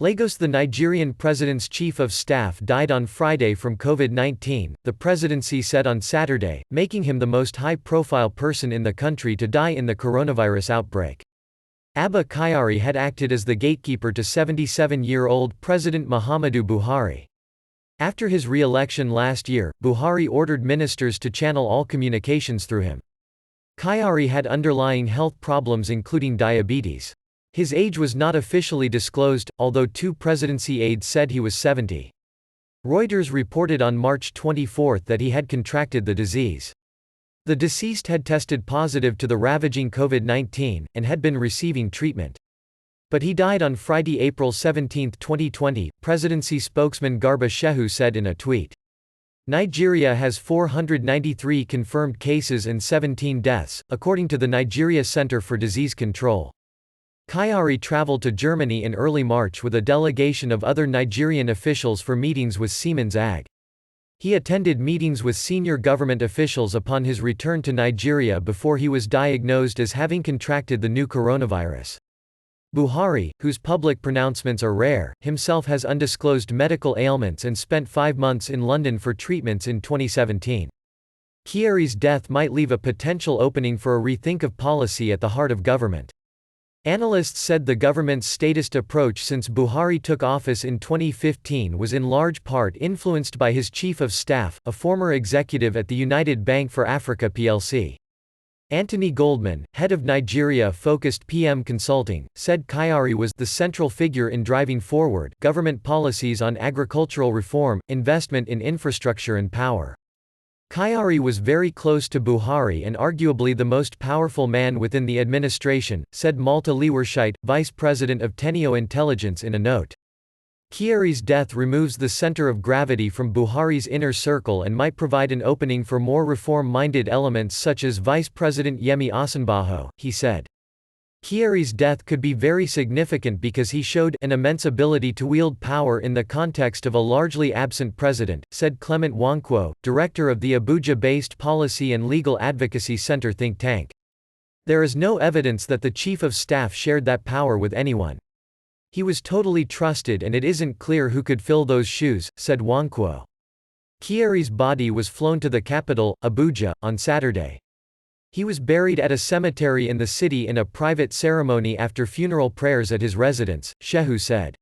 Lagos. The Nigerian president's chief of staff died on Friday from COVID-19, the presidency said on Saturday, making him the most high-profile person in the country to die in the coronavirus outbreak. Abba Kyari had acted as the gatekeeper to 77-year-old President Muhammadu Buhari. After his re-election last year, Buhari ordered ministers to channel all communications through him. Kyari had underlying health problems including diabetes. His age was not officially disclosed, although two presidency aides said he was 70. Reuters reported on March 24 that he had contracted the disease. The deceased had tested positive to the ravaging COVID-19, and had been receiving treatment. But he died on Friday, April 17, 2020, presidency spokesman Garba Shehu said in a tweet. Nigeria has 493 confirmed cases and 17 deaths, according to the Nigeria Center for Disease Control. Kyari traveled to Germany in early March with a delegation of other Nigerian officials for meetings with Siemens AG. He attended meetings with senior government officials upon his return to Nigeria before he was diagnosed as having contracted the new coronavirus. Buhari, whose public pronouncements are rare, himself has undisclosed medical ailments and spent 5 months in London for treatments in 2017. Kyari's death might leave a potential opening for a rethink of policy at the heart of government. Analysts said the government's statist approach since Buhari took office in 2015 was in large part influenced by his chief of staff, a former executive at the United Bank for Africa plc. Anthony Goldman, head of Nigeria-focused PM Consulting, said Kyari was the central figure in driving forward government policies on agricultural reform, investment in infrastructure and power. Kyari was very close to Buhari and arguably the most powerful man within the administration, said Malta Lewershite, vice president of Teneo Intelligence in a note. Kyari's death removes the center of gravity from Buhari's inner circle and might provide an opening for more reform-minded elements such as Vice President Yemi Osinbajo, he said. Kyari's death could be very significant because he showed an immense ability to wield power in the context of a largely absent president, said Clement Nwankwo, director of the Abuja-based Policy and Legal Advocacy Center think tank. There is no evidence that the chief of staff shared that power with anyone. He was totally trusted and it isn't clear who could fill those shoes, said Nwankwo. Kyari's body was flown to the capital, Abuja, on Saturday. He was buried at a cemetery in the city in a private ceremony after funeral prayers at his residence, Shehu said.